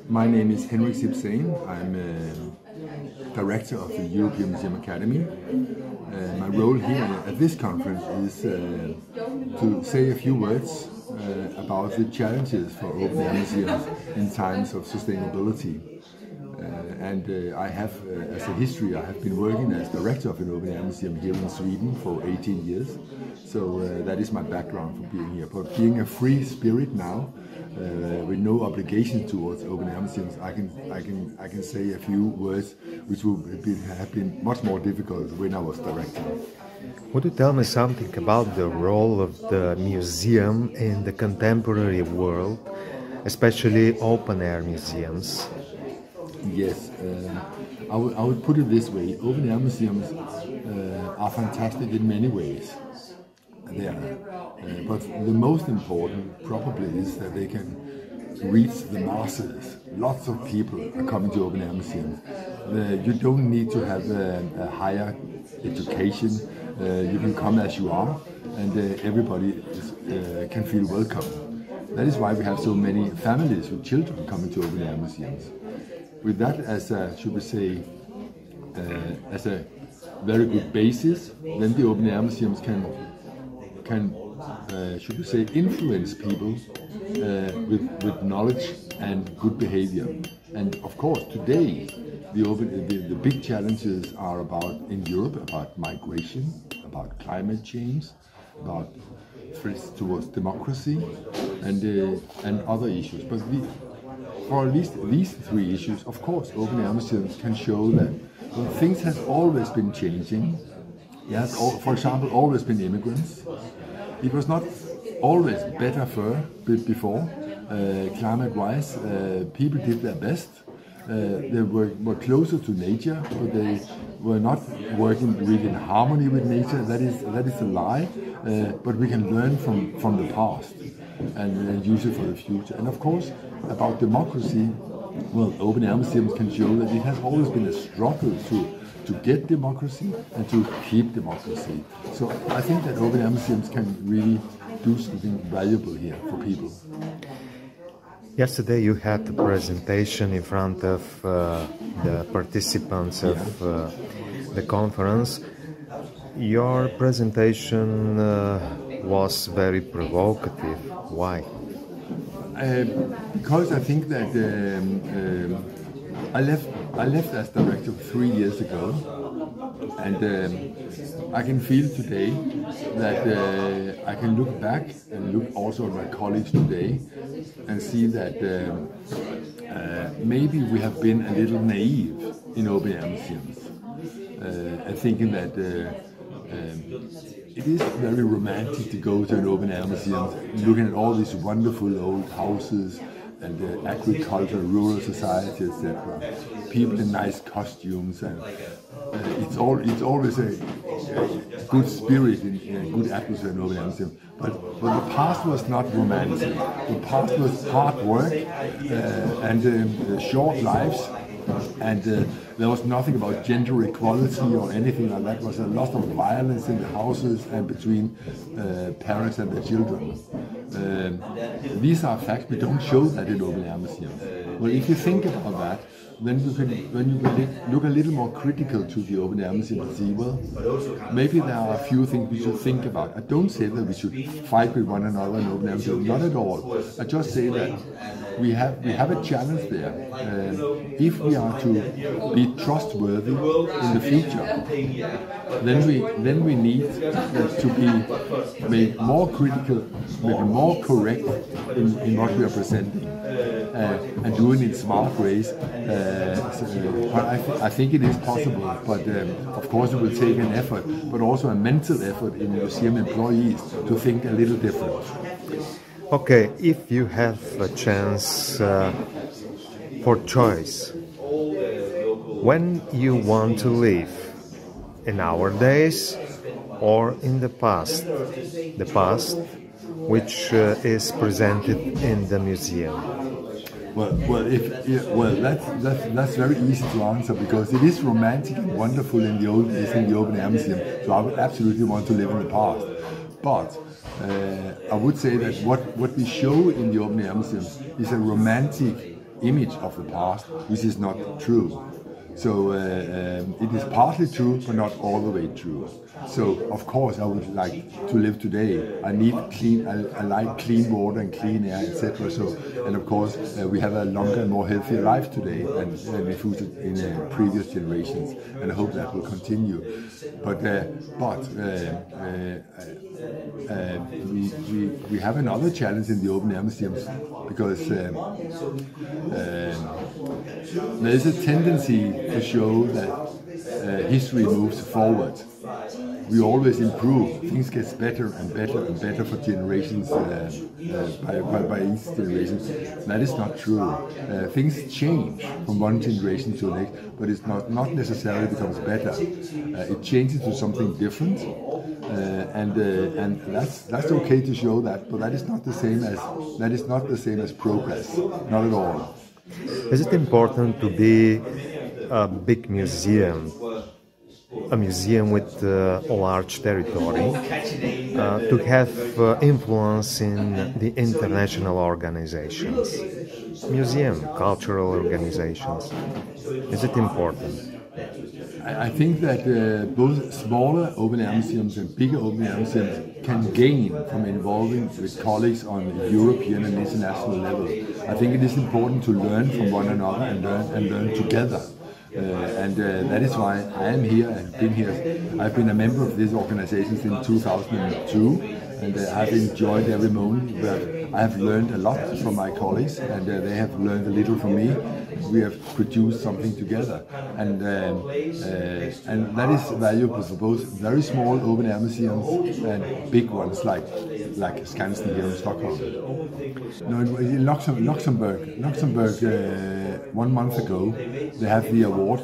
My name is Henrik Zipsane. I'm director of the European Museum Academy. My role here at this conference is to say a few words about the challenges for open-air museums in times of sustainability. I have, as a history, I have been working as director of an open-air museum here in Sweden for 18 years. So that is my background for being here. But being a free spirit now, with no obligation towards open-air museums, I can say a few words which would have been much more difficult when I was director. Would you tell me something about the role of the museum in the contemporary world, especially open-air museums? Yes, I would put it this way: open-air museums are fantastic in many ways. But the most important probably is that they can reach the masses. Lots of people are coming to open-air museums. You don't need to have a higher education. You can come as you are, and everybody can feel welcome. That is why we have so many families with children coming to open-air museums. With that as a, should we say, as a very good basis, then the open-air museums can should we say, influence people with knowledge and good behavior. And of course, today the big challenges are in Europe about migration, about climate change, about threats towards democracy, and other issues. But for at least these three issues, of course, open-air museums can show that things have always been changing. Yes, for example, always been immigrants. It was not always better before, climate-wise. People did their best. They were closer to nature, but they were not working really in harmony with nature. That is a lie. But we can learn from the past and use it for the future. And of course, about democracy, well, open-air museums can show that it has always been a struggle to get democracy and to keep democracy. So I think that open-air museums can really do something valuable here for people. Yesterday you had the presentation in front of the participants of the conference. Your presentation was very provocative. Why? Because I think that I left as director 3 years ago, and I can feel today that I can look back and look also at my colleagues today and see that maybe we have been a little naive in open-air museums, and thinking that it is very romantic to go to an open-air museum, looking at all these wonderful old houses and agriculture, rural society, etc. People in nice costumes, and it's always a good spirit and a good atmosphere in open-air museum. But the past was not romantic. The past was hard work and short lives. And there was nothing about gender equality or anything like that. There was a lot of violence in the houses and between parents and their children. These are facts. We don't show that in open-air museums. Well, if you think about that, then you can look a little more critical to the open-air museum and see, well, maybe there are a few things we should think about. I don't say that we should fight with one another in open-air museums, not at all. I just say that we have a challenge there. If we are to be trustworthy in the future, then we need to be made more critical, maybe more correct in what we are presenting, and doing it in smart ways. But I think it is possible. But of course, it will take an effort, but also a mental effort in museum employees to think a little different. Okay, if you have a chance for choice, when you want to live, in our days or in the past which is presented in the museum. That's very easy to answer because it is romantic and wonderful in the open air museum. So I would absolutely want to live in the past. But I would say that what we show in the open air museum is a romantic image of the past, which is not true. So it is partly true, but not all the way true. So of course I would like to live today. I need clean. I like clean water and clean air, etc. So and of course we have a longer and more healthy life today than we in previous generations, and I hope that will continue. But we have another challenge in the open air museums because there is a tendency to show that history moves forward. We always improve. Things get better and better and better for generations by each generation. That is not true. Things change from one generation to the next, but it's not necessarily becomes better. It changes to something different, and that's okay to show that. But that is not the same as progress. Not at all. Is it important to be a big museum, a museum with a large territory, to have influence in the international organizations, cultural organizations? Is it important? I think that both smaller open air museums and bigger open air museums can gain from involving with colleagues on a European and international level. I think it is important to learn from one another and learn together. That is why I am here and been here. I've been a member of this organization since 2002, and I've enjoyed every moment. But I have learned a lot from my colleagues, and they have learned a little from me. We have produced something together, and that is valuable for both very small open air museums and big ones like Skansen here in Stockholm. No, in Luxembourg, 1 month ago, they have the award,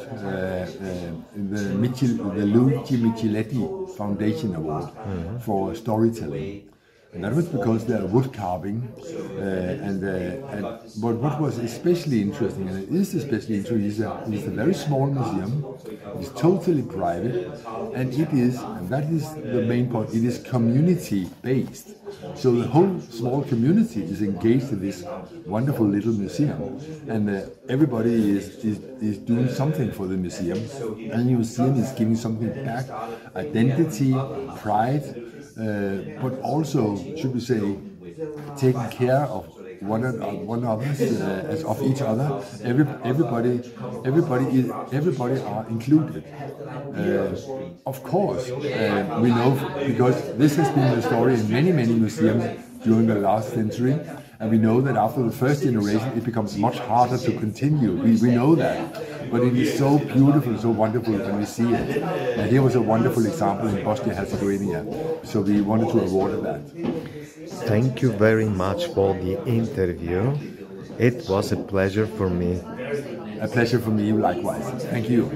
the Luigi Micheletti Foundation Award for storytelling. And that was because they're wood carving, but what was especially interesting, and it is especially interesting, is a very small museum. It's totally private, and that is the main point. It is community based, so the whole small community is engaged in this wonderful little museum, and everybody is doing something for the museum, and the museum is giving something back: identity, pride. But also, should we say, taking care of one another, as of each other. Everybody are included. Of course, we know, because this has been the story in many museums during the last century, and we know that after the first generation it becomes much harder to continue. We know that, but it is so beautiful, so wonderful when we see it. And here was a wonderful example in Bosnia-Herzegovina, so we wanted to award that. Thank you very much for the interview. It was a pleasure for me. A pleasure for me likewise. Thank you.